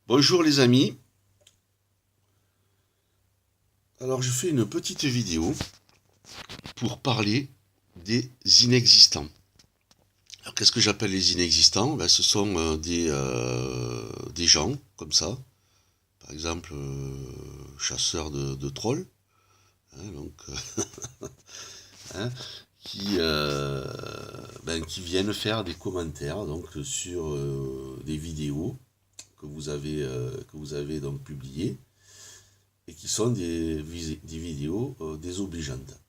Bonjour les amis, alors je fais une petite vidéo pour parler des inexistants. Alors qu'est-ce que j'appelle les inexistants? Ce sont des gens comme ça, par exemple chasseurs de trolls, hein, donc, hein, qui viennent faire des commentaires donc, sur des vidéos que vous avez donc publiées et qui sont des vidéos désobligeantes.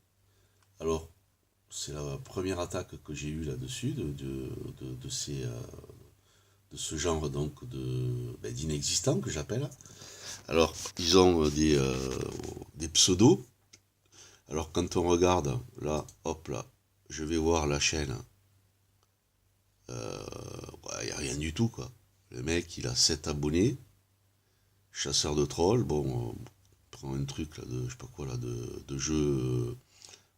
Alors, c'est la première attaque que j'ai eue là-dessus, de ce genre donc d'inexistants que j'appelle. Alors, ils ont des pseudos. Alors, quand on regarde, là, hop là, je vais voir la chaîne. Il n'y a rien du tout, quoi. Le mec, il a 7 abonnés. Chasseur de trolls, bon, prend un truc là de, je sais pas quoi là, de jeux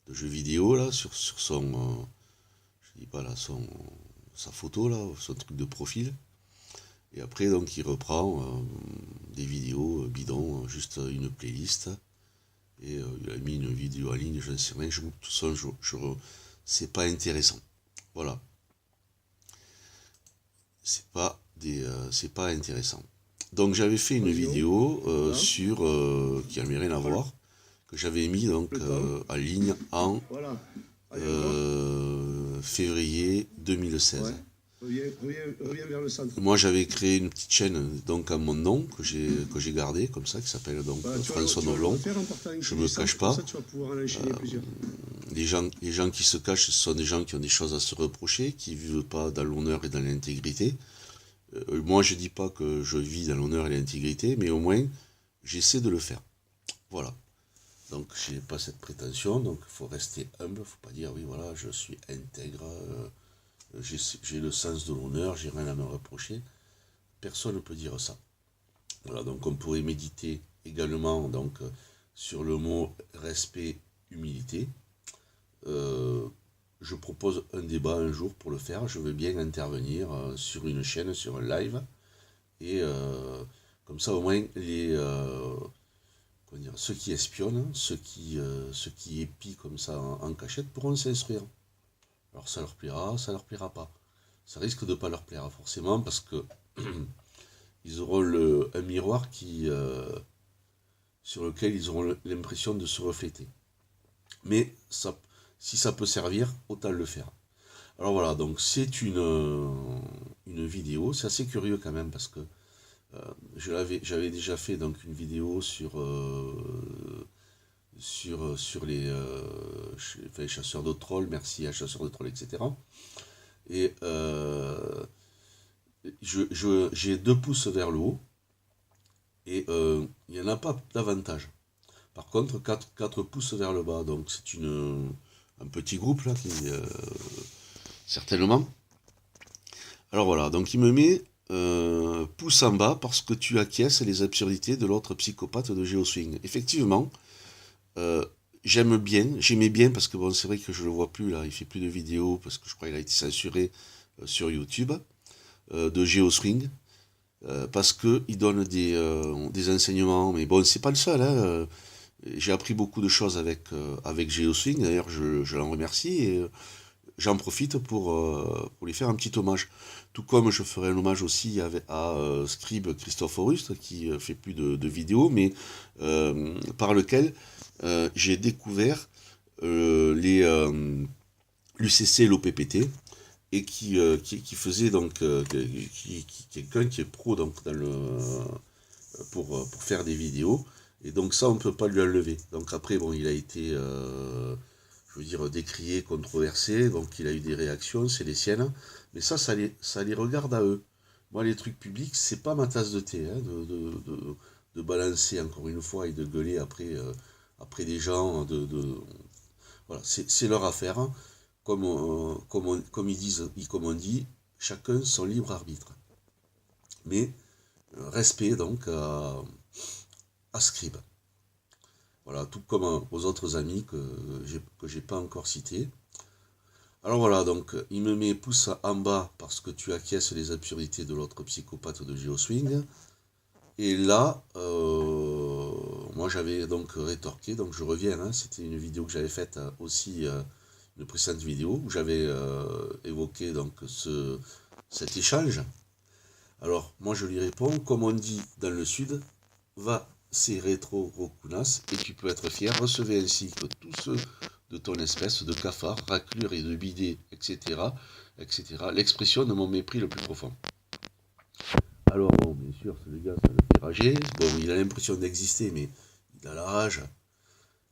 vidéo là, sur son, je dis pas là, sa photo là, son truc de profil. Et après, donc, il reprend des vidéos bidons, juste une playlist. Et il a mis une vidéo en ligne, je ne sais rien. Tout ça, c'est pas intéressant. Voilà. C'est pas intéressant. Donc, j'avais fait une vidéo sur, qui n'avait rien à voir, que j'avais mis donc en ligne en février 2016. Moi j'avais créé une petite chaîne donc à mon nom que j'ai gardé comme ça qui s'appelle donc François Novlon. Je me cache pas. Les gens qui se cachent, ce sont des gens qui ont des choses à se reprocher, qui vivent pas dans l'honneur et dans l'intégrité. Moi je dis pas que je vis dans l'honneur et l'intégrité, mais au moins j'essaie de le faire. Voilà. Donc j'ai pas cette prétention, donc il faut rester humble, faut pas dire oui voilà je suis intègre, j'ai le sens de l'honneur, j'ai rien à me reprocher. Personne ne peut dire ça. Voilà, donc on pourrait méditer également donc sur le mot respect, humilité. Je propose un débat un jour pour le faire. Je veux bien intervenir sur une chaîne, sur un live. Et comme ça au moins ceux qui espionnent, ceux qui épient comme ça en cachette pourront s'instruire. Alors ça leur plaira pas. Ça risque de ne pas leur plaire forcément parce que ils auront un miroir sur lequel ils auront l'impression de se refléter. Mais ça, si ça peut servir, autant le faire. Alors voilà, donc c'est une vidéo, c'est assez curieux quand même parce que j'avais déjà fait donc une vidéo sur les chasseurs de trolls, merci à chasseurs de trolls, etc. Et j'ai 2 pouces vers le haut et il n'y en a pas davantage. Par contre, 4 pouces vers le bas, donc c'est un petit groupe là, certainement. Alors voilà, donc il me met pouce en bas parce que tu acquiesces les absurdités de l'autre psychopathe de GeoSwing. Effectivement, j'aimais bien parce que bon, c'est vrai que je le vois plus là, il fait plus de vidéos parce que je crois qu'il a été censuré sur YouTube de GeoSwing. Parce qu'il donne des enseignements, mais bon, c'est pas le seul. Hein. J'ai appris beaucoup de choses avec GeoSwing, d'ailleurs je l'en remercie, et j'en profite pour lui faire un petit hommage. Tout comme je ferai un hommage aussi à Scribe Christophe Auruste, qui fait plus de vidéos, mais par lequel j'ai découvert l'UCC et l'OPPT, et qui faisait donc quelqu'un qui est pro donc pour faire des vidéos, et donc ça on peut pas lui enlever. Donc après bon, il a été je veux dire décrié, controversé, donc il a eu des réactions, c'est les siennes, mais ça les regarde à eux. Moi les trucs publics c'est pas ma tasse de thé, hein, de balancer encore une fois et de gueuler après des gens, voilà, c'est leur affaire, hein. Comme ils disent, comme on dit, chacun son libre arbitre. Mais respect donc à Scribe. Voilà, tout comme aux autres amis que j'ai pas encore cités. Alors voilà, donc il me met pouce en bas parce que tu acquiesces les absurdités de l'autre psychopathe de GeoSwing. Et là, moi j'avais donc rétorqué, donc je reviens, hein, c'était une vidéo que j'avais faite aussi, une précédente vidéo, où j'avais évoqué donc cet échange. Alors, moi je lui réponds, comme on dit dans le sud, va c'est rétro rokunas, et tu peux être fier, recevez ainsi que tous ceux de ton espèce de cafards, raclures et de bidets, etc., etc., l'expression de mon mépris le plus profond. Alors bon, bien sûr, le gars, ça le fait rager. Bon, il a l'impression d'exister, mais il a la rage.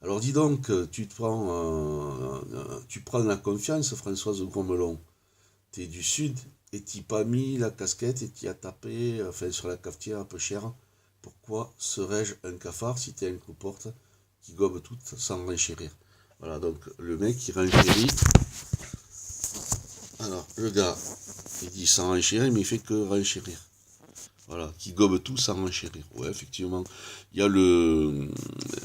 Alors dis donc, tu prends la confiance, Françoise Gromelon. T'es du Sud, et t'y pas mis la casquette, et t'y as tapé, enfin sur la cafetière un peu chère. Pourquoi serais-je un cafard si t'es un cloporte qui gobe tout sans renchérir? Voilà, donc le mec il renchérit. Alors, le gars, il dit sans renchérir, mais il fait que renchérir. Voilà, qui gobe tout sans renchérir. Ouais, effectivement. Il y a le.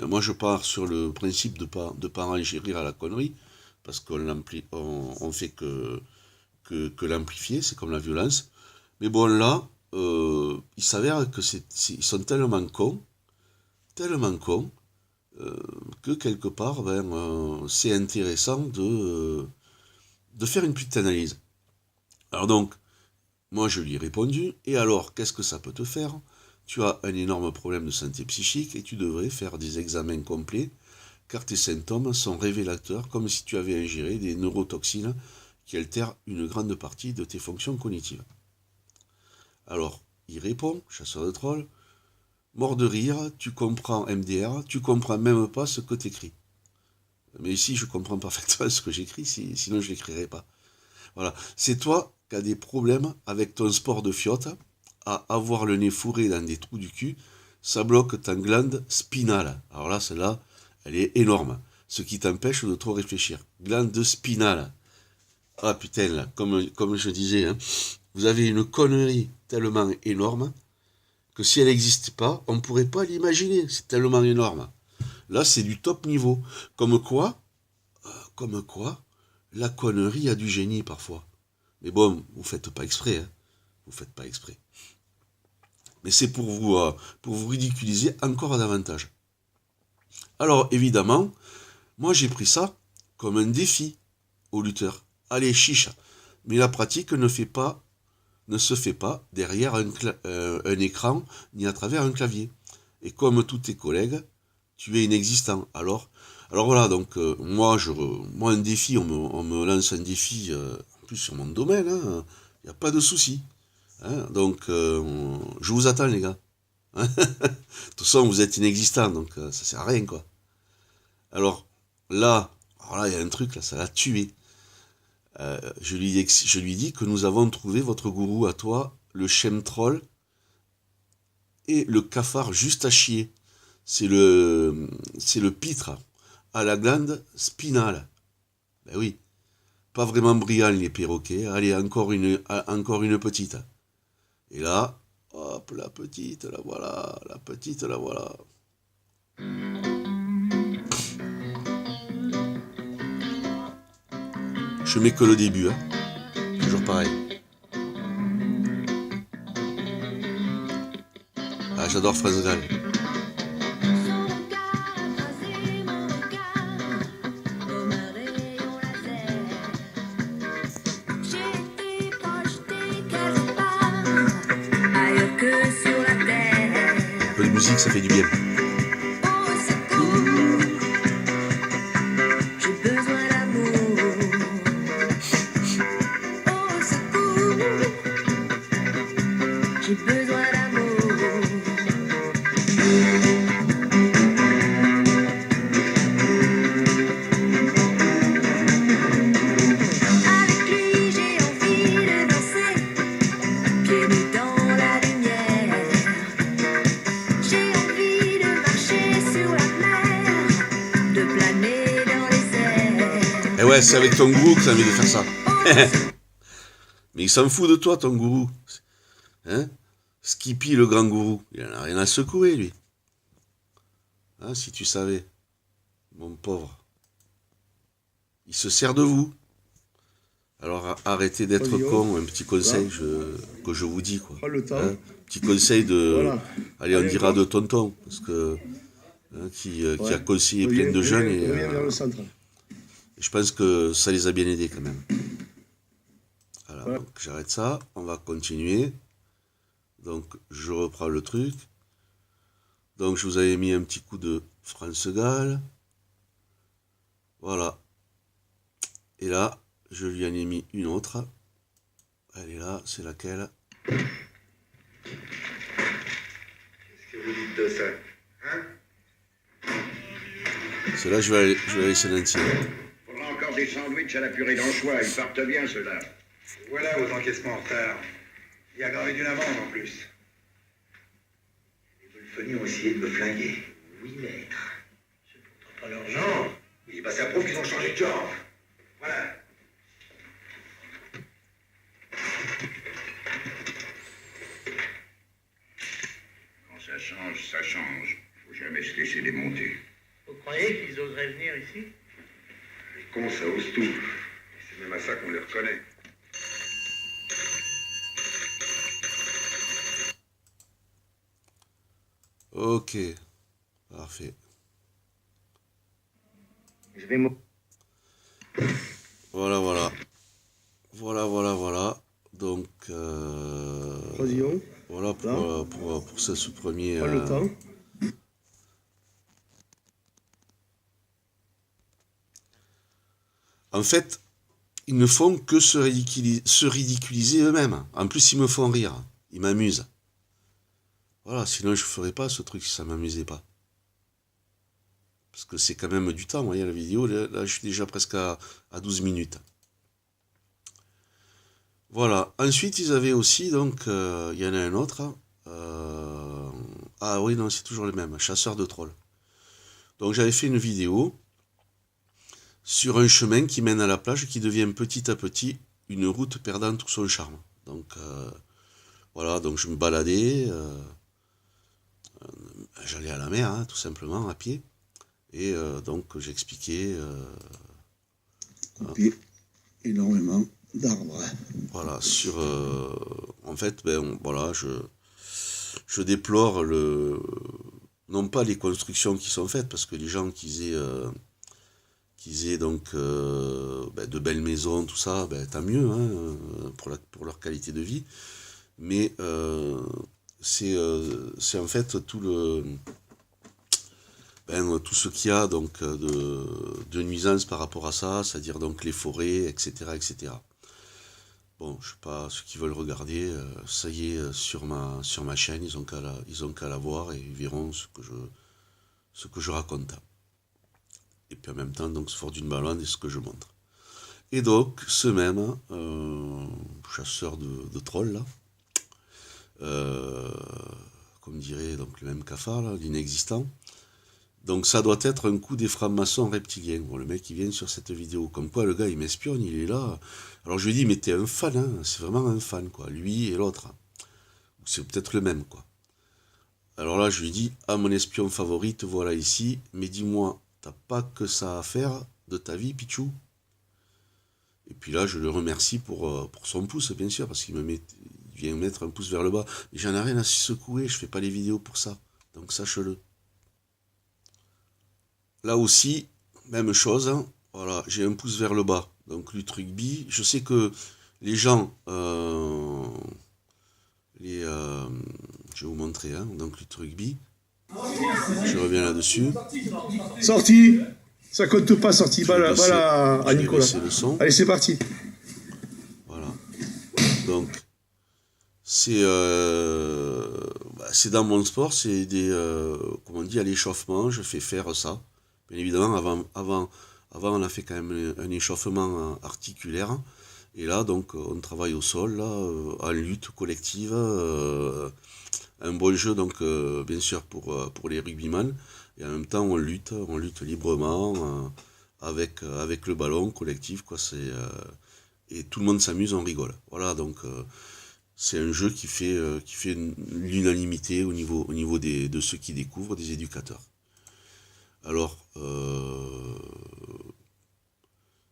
Moi, je pars sur le principe de pas renchérir à la connerie, parce on fait que l'amplifier, c'est comme la violence. Mais bon, là, il s'avère que ils sont tellement cons, que quelque part, c'est intéressant de faire une petite analyse. Alors donc, moi, je lui ai répondu, et alors, qu'est-ce que ça peut te faire? Tu as un énorme problème de santé psychique et tu devrais faire des examens complets, car tes symptômes sont révélateurs, comme si tu avais ingéré des neurotoxines qui altèrent une grande partie de tes fonctions cognitives. Alors, il répond, chasseur de trolls, mort de rire, tu comprends MDR, tu comprends même pas ce que t'écris. Mais ici, je comprends parfaitement ce que j'écris, sinon je l'écrirais pas. Voilà, c'est toi qui as des problèmes avec ton sport de fiotte, à avoir le nez fourré dans des trous du cul, ça bloque ta glande spinale. Alors là, celle-là, elle est énorme, ce qui t'empêche de trop réfléchir. Glande spinale. Ah putain, là, comme je disais, hein, vous avez une connerie tellement énorme que si elle n'existe pas, on ne pourrait pas l'imaginer. C'est tellement énorme. Là, c'est du top niveau. Comme quoi, la connerie a du génie parfois. Mais bon, vous faites pas exprès, hein. Vous faites pas exprès. Mais c'est pour vous ridiculiser encore davantage. Alors, évidemment, moi j'ai pris ça comme un défi aux lutteurs. Allez, chicha. Mais la pratique ne se fait pas derrière un écran ni à travers un clavier. Et comme tous tes collègues, tu es inexistant. Alors voilà, donc moi un défi, on me lance un défi, en plus sur mon domaine, il n'y a pas de souci. Hein, donc je vous attends les gars. De toute façon, vous êtes inexistant, donc ça sert à rien quoi. Alors là, il y a un truc là, ça l'a tué. Je lui dis que nous avons trouvé votre gourou à toi, le chemtroll et le cafard juste à chier. C'est le pitre à la glande spinale. Ben oui, pas vraiment brillant les perroquets. Allez, encore une petite. Et là, hop, la petite, la voilà, la petite, la voilà. Je mets que le début, hein. Toujours pareil. Ah, j'adore France Gall. Un peu de musique, ça fait du bien. Et ouais, c'est avec ton gourou que t'as envie de faire ça. Mais il s'en fout de toi, ton gourou. Hein? Skippy, le grand gourou. Il en a rien à secouer, lui. Hein, si tu savais. Mon pauvre. Il se sert de vous. Alors arrêtez d'être con, un petit conseil que je vous dis, quoi. Petit conseil de... Allez, on dira de tonton, parce que... qui a conseillé plein de jeunes et je pense que ça les a bien aidés quand même. Voilà, donc j'arrête ça, on va continuer. Donc je reprends le truc. Donc je vous avais mis un petit coup de France-Galles. Voilà. Et là, je lui en ai mis une autre. Elle est là, c'est laquelle? Qu'est-ce que vous dites de ça? Hein? Celle-là, je vais la laisser l'entier. Faudra encore des sandwichs à la purée d'anchois, ils partent bien ceux-là. Voilà vos encaissements en retard. Il y a gravé d'une amende en plus. Les Bolfoni ont essayé de me flinguer. Oui, maître. C'est pourtant pas leur genre. Oui, bah ça prouve qu'ils ont changé de genre. Voilà. Quand ça change, ça change. Faut jamais se laisser démonter. Vous croyez qu'ils oseraient venir ici? Les cons, ça ose tout. Et c'est même à ça qu'on les reconnaît. Ok, parfait. Je vais Voilà, voilà. Voilà. Donc, voilà pour ce premier... Pas le temps. En fait, ils ne font que se ridiculiser eux-mêmes. En plus, ils me font rire. Ils m'amusent. Voilà, sinon je ne ferais pas ce truc si ça ne m'amusait pas. Parce que c'est quand même du temps, vous voyez la vidéo, là je suis déjà presque à 12 minutes. Voilà, ensuite ils avaient aussi, donc, il y en a un autre. Ah oui, non, c'est toujours le même, chasseur de trolls. Donc j'avais fait une vidéo sur un chemin qui mène à la plage, qui devient petit à petit une route perdant tout son charme. Donc voilà, donc je me baladais, j'allais à la mer, hein, tout simplement, à pied. Et donc j'expliquais... Couper énormément d'arbres. Voilà, sur... en fait, ben, voilà, je déplore non pas les constructions qui sont faites, parce que les gens qu'ils aient donc de belles maisons, tout ça, ben, tant mieux, hein, pour leur qualité de vie. Mais c'est en fait tout ce qu'il y a donc de nuisance par rapport à ça, c'est-à-dire donc les forêts, etc., etc. Bon, je sais pas, ceux qui veulent regarder, ça y est, sur ma chaîne, ils ont qu'à la voir et ils verront ce que je raconte. Et puis en même temps, donc, ce fort d'une balade et ce que je montre. Et donc, ce même chasseur de trolls, là, comme dirait donc le même cafard, là, l'inexistant. Donc ça doit être un coup des francs-maçons reptiliens. Bon, le mec il vient sur cette vidéo, comme quoi le gars il m'espionne, il est là. Alors je lui dis, mais t'es un fan, hein, c'est vraiment un fan, quoi, lui et l'autre. C'est peut-être le même, quoi. Alors là je lui dis, ah mon espion favori, te voilà ici, mais dis-moi, t'as pas que ça à faire de ta vie, Pichou? Et puis là je le remercie pour son pouce, bien sûr, parce qu'il vient mettre un pouce vers le bas. Mais j'en ai rien à secouer, je fais pas les vidéos pour ça, donc sache-le. Là aussi, même chose, hein. Voilà, j'ai un pouce vers le bas, donc Lutte Rugby. Je sais que les gens, je vais vous montrer, hein, donc Lutte Rugby. Je reviens là-dessus. Sorti. Ça compte pas, sorti. Voilà, à Nicolas. Le son. Allez, c'est parti. Voilà. Donc, c'est dans mon sport, c'est comment on dit, à l'échauffement, je fais faire ça. Bien évidemment, avant, on a fait quand même un échauffement articulaire. Et là, donc, on travaille au sol, là, en lutte collective. Un bon jeu, donc, bien sûr, pour les rugbyman. Et en même temps, on lutte librement avec le ballon collectif, quoi. Et tout le monde s'amuse, on rigole. Voilà, donc, c'est un jeu qui fait l'unanimité au niveau de ceux qui découvrent, des éducateurs. Alors,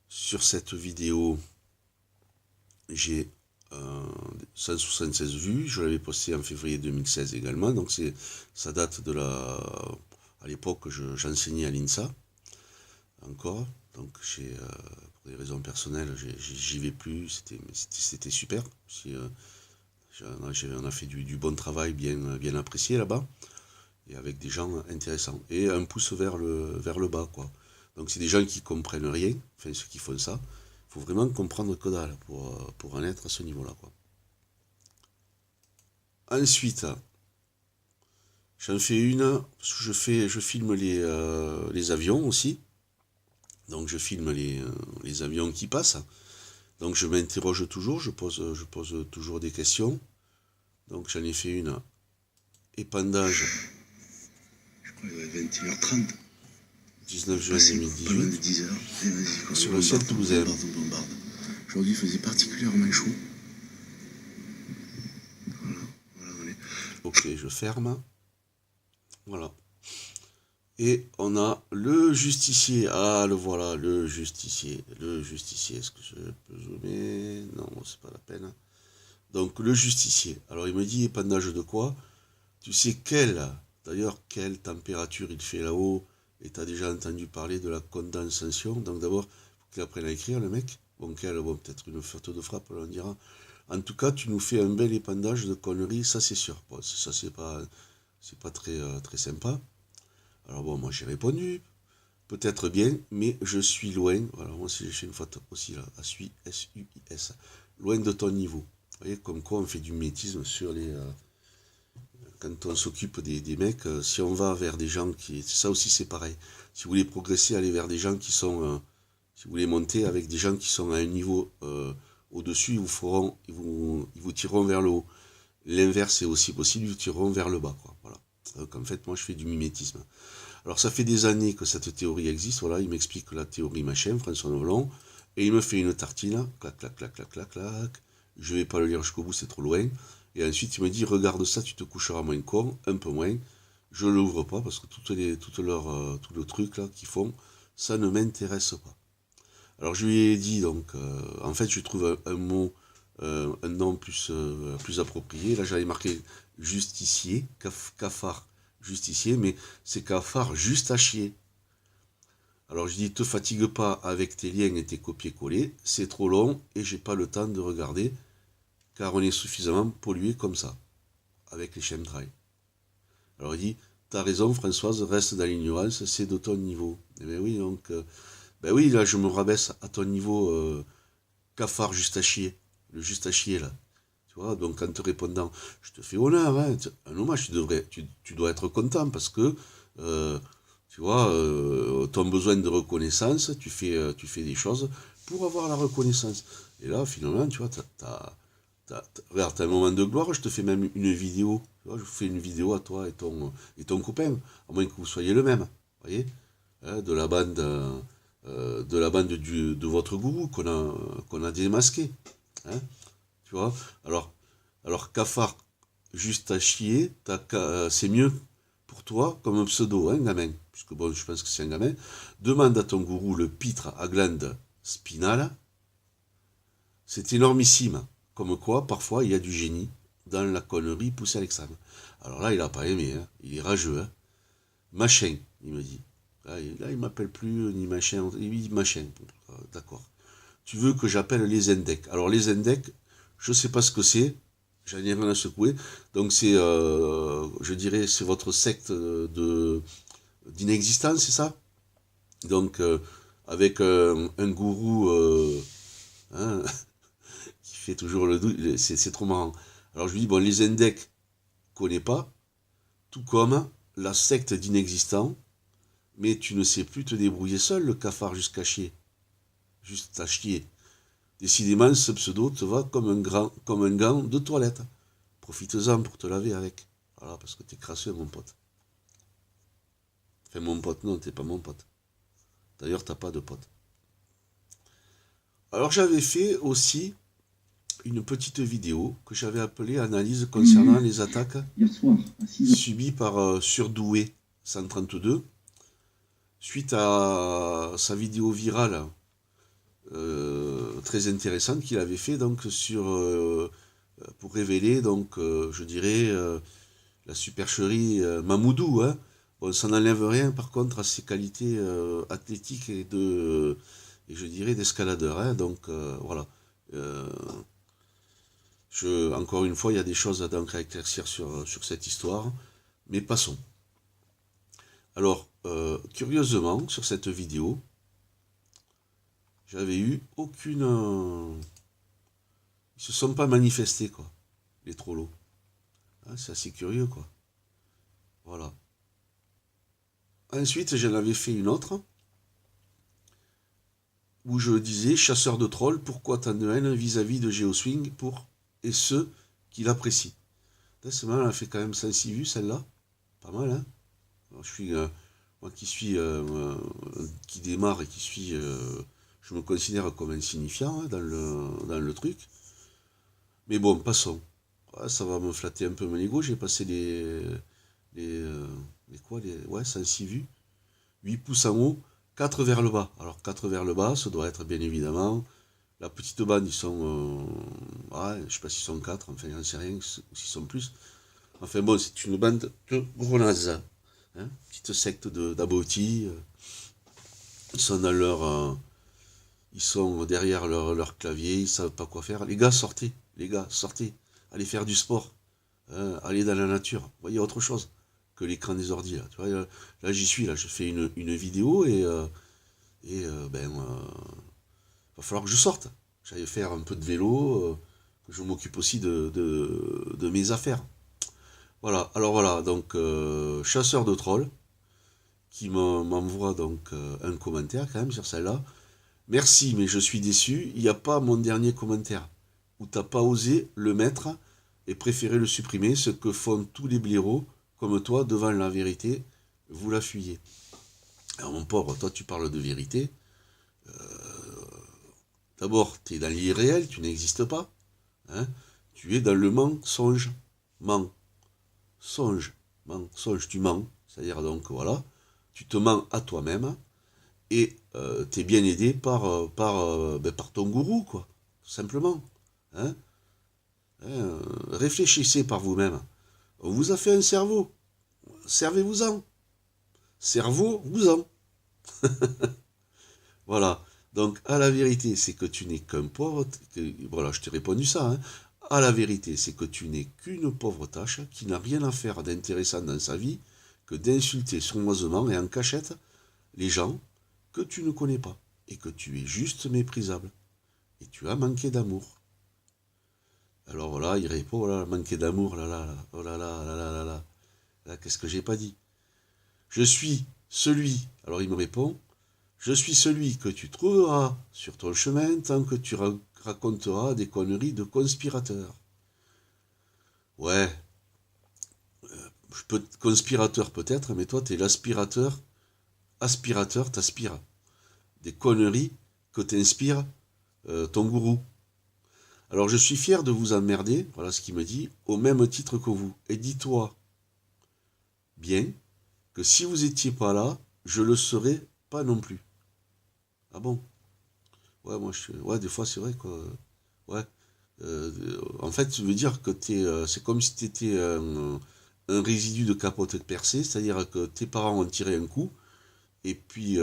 sur cette vidéo, j'ai 176 vues, je l'avais posté en février 2016 également, donc ça date de à l'époque j'enseignais à l'INSA encore, donc pour des raisons personnelles j'y vais plus, c'était super, on a fait du bon travail bien apprécié là-bas, et avec des gens intéressants, et un pouce vers le bas, quoi. Donc c'est des gens qui comprennent rien, enfin ceux qui font ça, il faut vraiment comprendre que dalle pour en être à ce niveau-là, quoi. Ensuite, j'en fais une, parce que je filme les avions aussi, donc je filme les avions qui passent, donc je m'interroge toujours, je pose toujours des questions, donc j'en ai fait une, épandage. Je crois qu'il doit être 21h30. 19 juin Pas loin 2018. de 10h. Et vas-y, Sur le ciel toulousain. Bombarde. Aujourd'hui, il faisait particulièrement chaud. Voilà, on est. Ok, je ferme. Voilà. Et on a le justicier. Ah, le voilà, le justicier. Le justicier. Est-ce que je peux zoomer? Non, c'est pas la peine. Donc, le justicier. Alors, il me dit épandage de quoi? Tu sais d'ailleurs, quelle température il fait là-haut? Et tu as déjà entendu parler de la condensation. Donc, d'abord, il faut qu'il apprenne à écrire, le mec. Bon, peut-être une faute de frappe, on dira. En tout cas, tu nous fais un bel épandage de conneries, ça c'est sûr. Bon, ça c'est pas très sympa. Alors bon, moi j'ai répondu, peut-être bien, mais je suis loin. Voilà, moi aussi j'ai fait une faute aussi là, S-U-I-S. Loin de ton niveau. Vous voyez, comme quoi on fait du mimétisme sur quand on s'occupe des mecs, si on va vers des gens ça aussi c'est pareil. Si vous voulez progresser, allez vers des gens qui sont... si vous voulez monter avec des gens qui sont à un niveau au-dessus, ils vous tireront vers le haut. L'inverse est aussi possible, ils vous tireront vers le bas, quoi. Voilà. Donc en fait, moi je fais du mimétisme. Alors ça fait des années que cette théorie existe, voilà, il m'explique la théorie machin, François Novelon, et il me fait une tartine, clac, clac, clac, clac, clac, clac. Je vais pas le lire jusqu'au bout, c'est trop loin. Et ensuite il me dit, regarde ça, tu te coucheras moins con, un peu moins. Je l'ouvre pas parce que tout le truc là qu'ils font, ça ne m'intéresse pas. Alors je lui ai dit, donc, en fait je trouve un mot, un nom plus approprié. Là j'avais marqué justicier, cafard justicier, mais c'est cafard juste à chier. Alors je dis, te fatigue pas avec tes liens et tes copier-coller, c'est trop long et j'ai pas le temps de regarder, car on est suffisamment pollué comme ça, avec les chemtrails. Alors il dit, t'as raison Françoise, reste dans l'ignorance, c'est de ton niveau. Eh bien oui, donc... ben oui, là, je me rabaisse à ton niveau cafard juste à chier. Le juste à chier, là. Tu vois, donc en te répondant, je te fais honneur, hein, un hommage, tu dois être content parce que, tu vois, ton besoin de reconnaissance, tu fais des choses pour avoir la reconnaissance. Et là, finalement, tu vois, regarde, t'as un moment de gloire, je te fais même une vidéo. Tu vois, je fais une vidéo à toi et ton copain, à moins que vous soyez le même. Vous voyez, hein, de la bande de votre gourou qu'on a démasqué. Hein, tu vois, alors cafard juste à chier, c'est mieux pour toi comme un pseudo, hein, gamin, puisque bon, je pense que c'est un gamin. Demande à ton gourou le pitre à glande spinale. C'est énormissime. Comme quoi, parfois, il y a du génie dans la connerie poussée à l'extrême. Alors là, il n'a pas aimé, hein. Il est rageux. Hein. Machin, il me dit. Là, il m'appelle plus ni machin, il dit machin. D'accord. Tu veux que j'appelle les indecs. Alors les indecs, je ne sais pas ce que c'est, j'en ai rien à secouer. Donc c'est, je dirais, c'est votre secte d'inexistence, c'est ça? Donc avec un gourou hein, qui fait toujours le doute, c'est trop marrant. Alors je lui dis, bon, les indecs, je ne connais pas, tout comme la secte d'inexistants, mais tu ne sais plus te débrouiller seul, le cafard jusqu'à chier. Juste à chier. Décidément, ce pseudo te va comme un gant de toilette. Profites-en pour te laver avec. Voilà, parce que t'es crasseux, mon pote. Enfin, mon pote, non, t'es pas mon pote. D'ailleurs, t'as pas de pote. Alors, j'avais fait aussi une petite vidéo que j'avais appelée Analyse concernant les attaques subies par Surdoué 132. Suite à sa vidéo virale très intéressante qu'il avait fait donc pour révéler donc je dirais la supercherie Mamoudou, hein. Bon, ça n'enlève rien par contre à ses qualités athlétiques et je dirais d'escaladeur, hein. Donc voilà. Encore une fois, il y a des choses donc à éclaircir sur cette histoire, mais passons. Alors, curieusement, sur cette vidéo, j'avais eu aucune... Ils se sont pas manifestés, quoi, les trollos. Hein, c'est assez curieux, quoi. Voilà. Ensuite, j'en avais fait une autre, où je disais, chasseur de trolls, pourquoi tant de haine vis-à-vis de GeoSwing et ceux qui l'apprécient. C'est mal, elle a fait quand même 106 vues, celle-là. Pas mal, hein. Alors, moi qui démarre et qui suis... je me considère comme insignifiant, hein, dans le truc. Mais bon, passons. Ouais, ça va me flatter un peu mon ego. J'ai passé les 106 vues. 8 pouces en haut, 4 vers le bas. Alors 4 vers le bas, ça doit être bien évidemment. La petite bande, ils sont... je sais pas s'ils sont 4, enfin j'en sais rien, s'ils sont plus. Enfin bon, c'est une bande de gros nazes. Hein, petite secte d'abrutis. Ils sont dans leur... ils sont derrière leur clavier, ils savent pas quoi faire. Les gars, sortez. Allez faire du sport. Hein, allez dans la nature. Voyez autre chose que l'écran des ordi. Là, tu vois, là j'y suis, là, je fais une vidéo et va falloir que je sorte. J'aille faire un peu de vélo, que je m'occupe aussi de mes affaires. Voilà, alors voilà, donc chasseur de trolls qui m'envoie donc un commentaire quand même sur celle-là. Merci, mais je suis déçu, il n'y a pas mon dernier commentaire, où t'as pas osé le mettre et préféré le supprimer, ce que font tous les blaireaux, comme toi, devant la vérité, vous la fuyez. Alors mon pauvre, toi tu parles de vérité, d'abord tu es dans l'irréel, tu n'existes pas, hein, tu es dans le mensonge, mensonge, tu mens, c'est-à-dire donc voilà, tu te mens à toi-même, et tu es bien aidé par ton gourou, quoi, tout simplement. Hein, réfléchissez par vous-même. On vous a fait un cerveau. Servez-vous-en. Cerveau-vous-en. Voilà. Donc, à la vérité, c'est que tu n'es qu'un pauvre... Voilà, je t'ai répondu ça. Hein. À la vérité, c'est que tu n'es qu'une pauvre tâche qui n'a rien à faire d'intéressant dans sa vie que d'insulter sournoisement et en cachette les gens que tu ne connais pas et que tu es juste méprisable. Et tu as manqué d'amour. Alors voilà, il répond, voilà, manqué d'amour, oh là là, qu'est-ce que j'ai pas dit? Je suis celui, alors il me répond, je suis celui que tu trouveras sur ton chemin tant que tu raconteras des conneries de conspirateurs. Ouais, conspirateur peut-être, mais toi t'es l'aspirateur, t'aspires. Des conneries que t'inspire ton gourou. Alors je suis fier de vous emmerder, voilà ce qu'il me dit, au même titre que vous. Et dis-toi bien que si vous étiez pas là, je le serais pas non plus. Ah bon? Ouais, ouais, des fois c'est vrai que... Ouais. En fait, je veux dire que c'est comme si tu étais un résidu de capote percée, c'est-à-dire que tes parents ont tiré un coup, et puis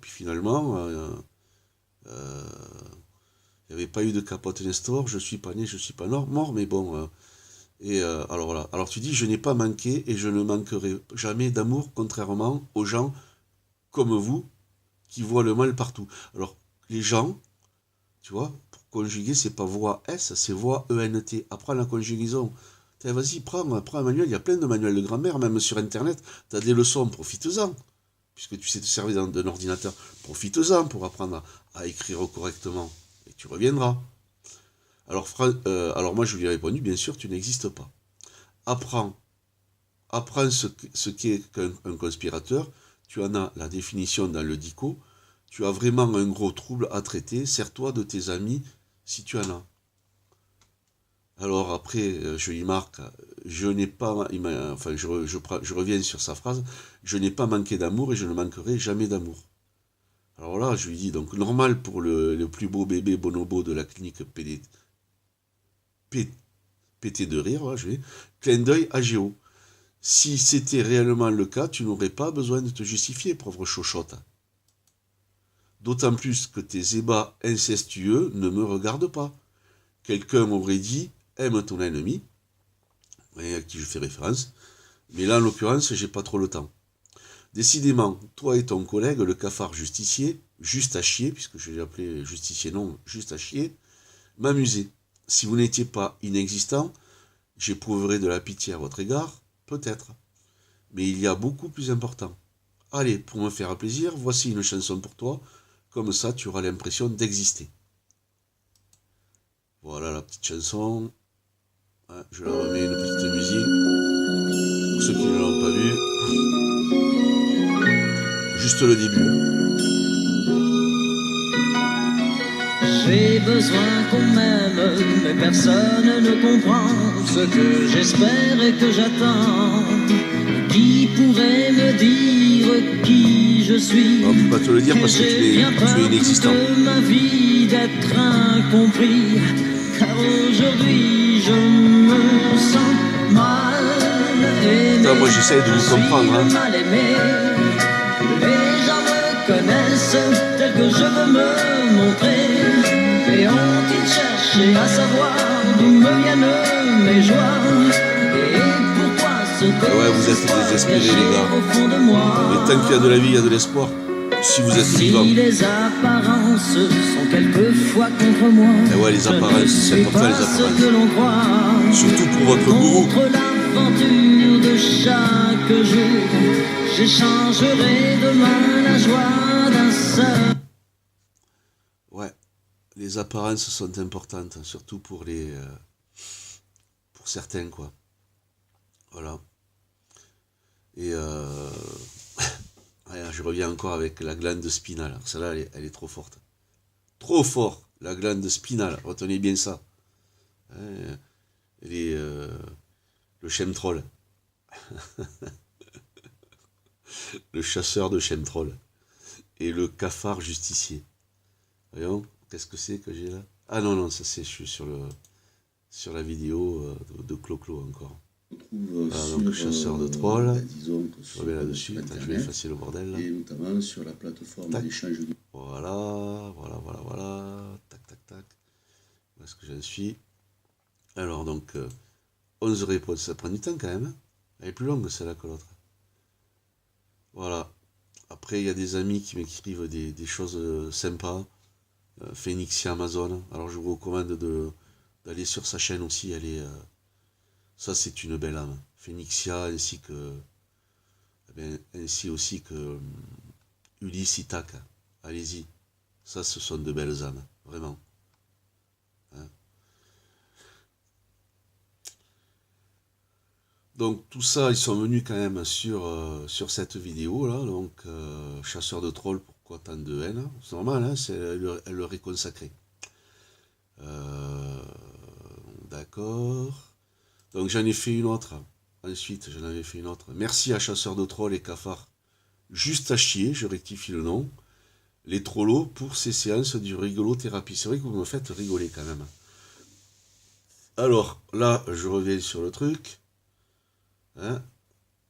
finalement... il n'y avait pas eu de capote Nestor, je suis pas né, je suis pas mort, mais bon. Alors voilà. Alors tu dis, je n'ai pas manqué et je ne manquerai jamais d'amour, contrairement aux gens comme vous qui voient le mal partout. Alors les gens, tu vois, pour conjuguer, c'est pas voix S, c'est voix ENT. Apprends la conjugaison. Vas-y, prends un manuel, il y a plein de manuels de grammaire, même sur Internet, tu as des leçons, profites-en. Puisque tu sais te servir d'un ordinateur, profites-en pour apprendre à écrire correctement. Et tu reviendras. Alors moi je lui ai répondu, bien sûr, tu n'existes pas. Apprends ce qu'est un conspirateur, tu en as la définition dans le dico, tu as vraiment un gros trouble à traiter, sers-toi de tes amis si tu en as. Alors après, je lui marque, je n'ai pas, enfin je reviens sur sa phrase, je n'ai pas manqué d'amour et je ne manquerai jamais d'amour. Alors là, je lui dis, donc normal pour le plus beau bébé bonobo de la clinique pété de rire, là, clin d'œil à Géo. Si c'était réellement le cas, tu n'aurais pas besoin de te justifier, pauvre chochotte. D'autant plus que tes ébats incestueux ne me regardent pas. Quelqu'un m'aurait dit « aime ton ennemi », à qui je fais référence, mais là, en l'occurrence, j'ai pas trop le temps. Décidément, toi et ton collègue, le cafard justicier, juste à chier, puisque je l'ai appelé justicier non, juste à chier, m'amusez. Si vous n'étiez pas inexistant, j'éprouverais de la pitié à votre égard, peut-être. Mais il y a beaucoup plus important. Allez, pour me faire plaisir, voici une chanson pour toi, comme ça tu auras l'impression d'exister. Voilà la petite chanson. Je la remets une petite musique. Pour ceux qui ne l'ont pas vu. Juste le début. J'ai besoin qu'on m'aime, mais personne ne comprend ce que j'espère et que j'attends. Qui pourrait me dire qui je suis? On ne peut pas te le dire parce que tu es inexistant. De ma vie d'être incompris, car aujourd'hui je me sens mal aimé. Moi j'essaie de vous comprendre. Mal aimé. Les gens me connaissent tel que je veux me montrer. Et ont-ils cherché à savoir d'où me viennent mes joies? Et pourquoi ce ouais, vous êtes désespérés les gars. Mais tant qu'il y a de la vie, il y a de l'espoir. Si vous êtes vivant. Si les apparences sont quelquefois contre moi, et ouais, les apparences, c'est important les apparences. Que l'on croit. Surtout pour votre gourou. Contre l'aventure de chaque jour, j'échangerai demain la joie d'un seul. Ouais, les apparences sont importantes, surtout pour pour certains, quoi. Voilà. Et je reviens encore avec la glande spinale. Celle-là, elle est trop forte. Trop fort, la glande spinale. Retenez bien ça. Le chemtrail. Le chasseur de chemtrail. Et le cafard justicier. Voyons, qu'est-ce que c'est que j'ai là? Ah non, ça c'est, je suis sur la vidéo de Clo-Clo encore. Donc chasseur de trolls, je reviens là-dessus, attends, je vais effacer le bordel là. Et notamment sur la plateforme d'échange de... Voilà, tac, où est-ce que j'en suis? Alors donc, 11 réponses, ça prend du temps quand même, hein. Elle est plus longue celle-là que l'autre. Voilà, après il y a des amis qui m'écrivent des choses sympas, Phoenixia Amazon, alors je vous recommande d'aller sur sa chaîne aussi, elle est... ça c'est une belle âme, Phoenixia ainsi aussi que Ulysse Ithaka, allez-y, ça ce sont de belles âmes, vraiment. Hein? Donc tout ça, ils sont venus quand même sur cette vidéo là, donc chasseur de trolls, pourquoi tant de haine? C'est normal, hein, elle leur est consacrée. D'accord. Donc j'en ai fait une autre. Ensuite, j'en avais fait une autre. Merci à chasseur de trolls et cafards. Juste à chier, je rectifie le nom. Les trollos pour ces séances du rigolo-thérapie. C'est vrai que vous me faites rigoler quand même. Alors, là, je reviens sur le truc. Hein?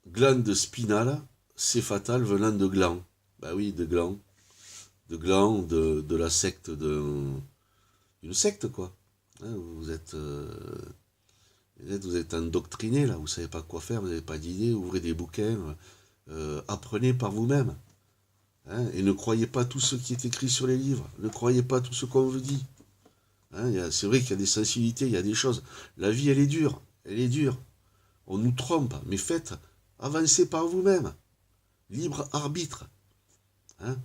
Glande spinale, c'est fatal venant de gland. Bah oui, de gland. De gland, de la secte une secte, quoi. Hein, vous êtes endoctriné, là, vous savez pas quoi faire, vous n'avez pas d'idée, ouvrez des bouquins, apprenez par vous-même. Hein, et ne croyez pas tout ce qui est écrit sur les livres, ne croyez pas tout ce qu'on vous dit. Hein, c'est vrai qu'il y a des sensibilités, il y a des choses. La vie, elle est dure. On nous trompe, mais faites, avancez par vous-même. Libre arbitre. Hein,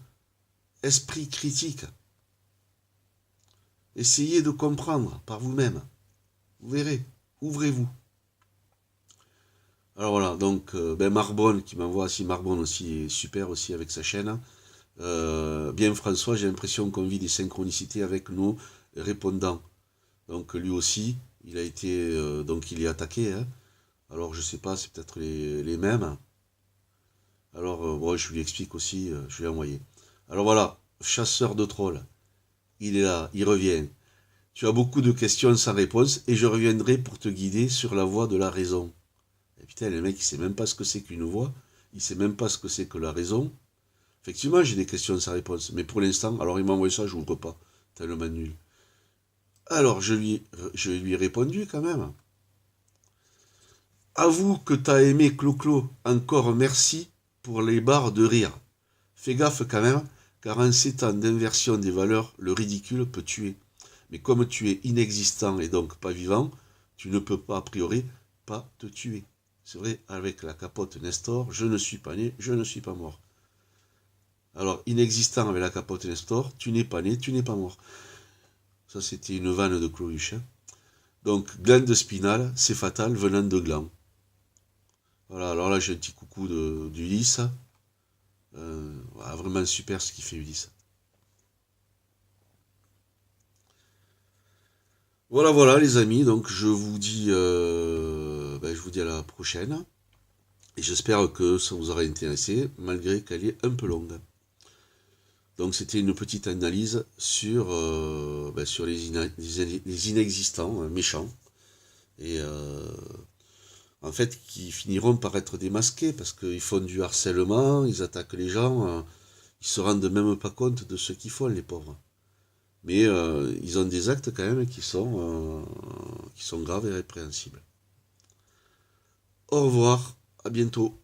esprit critique. Essayez de comprendre par vous-même. Vous verrez. Ouvrez-vous. Alors voilà, donc Marbonne qui m'envoie aussi, Marbonne aussi est super aussi avec sa chaîne. Bien François, j'ai l'impression qu'on vit des synchronicités avec nos répondants. Donc lui aussi, il a été, donc il est attaqué. Hein. Alors je sais pas, c'est peut-être les mêmes. Alors bon, je lui explique aussi, je lui ai envoyé. Alors voilà, chasseur de trolls. Il est là, il revient. Tu as beaucoup de questions sans réponse et je reviendrai pour te guider sur la voie de la raison. Et putain, le mec, il sait même pas ce que c'est qu'une voie. Il sait même pas ce que c'est que la raison. Effectivement, j'ai des questions sans réponse. Mais pour l'instant, alors il m'a envoyé ça, je n'ouvre pas. Tellement nul. Alors, je lui ai répondu quand même. Avoue que t'as aimé Clo-Clo. Encore merci pour les barres de rire. Fais gaffe quand même, car en ces temps d'inversion des valeurs, le ridicule peut tuer. Mais comme tu es inexistant et donc pas vivant, tu ne peux pas, a priori, pas te tuer. C'est vrai, avec la capote Nestor, je ne suis pas né, je ne suis pas mort. Alors, inexistant avec la capote Nestor, tu n'es pas né, tu n'es pas mort. Ça, c'était une vanne de Coluche. Hein. Donc, glande spinale, c'est fatal, venant de gland. Voilà, alors là, j'ai un petit coucou d'Ulysse. Voilà, vraiment super ce qu'il fait, Ulysse. Voilà, voilà, les amis. Donc, je vous dis à la prochaine. Et j'espère que ça vous aura intéressé, malgré qu'elle est un peu longue. Donc c'était une petite analyse sur les inexistants, méchants, et en fait qui finiront par être démasqués, parce qu'ils font du harcèlement, ils attaquent les gens, ils se rendent même pas compte de ce qu'ils font, les pauvres. Mais ils ont des actes quand même qui sont graves et répréhensibles. Au revoir, à bientôt.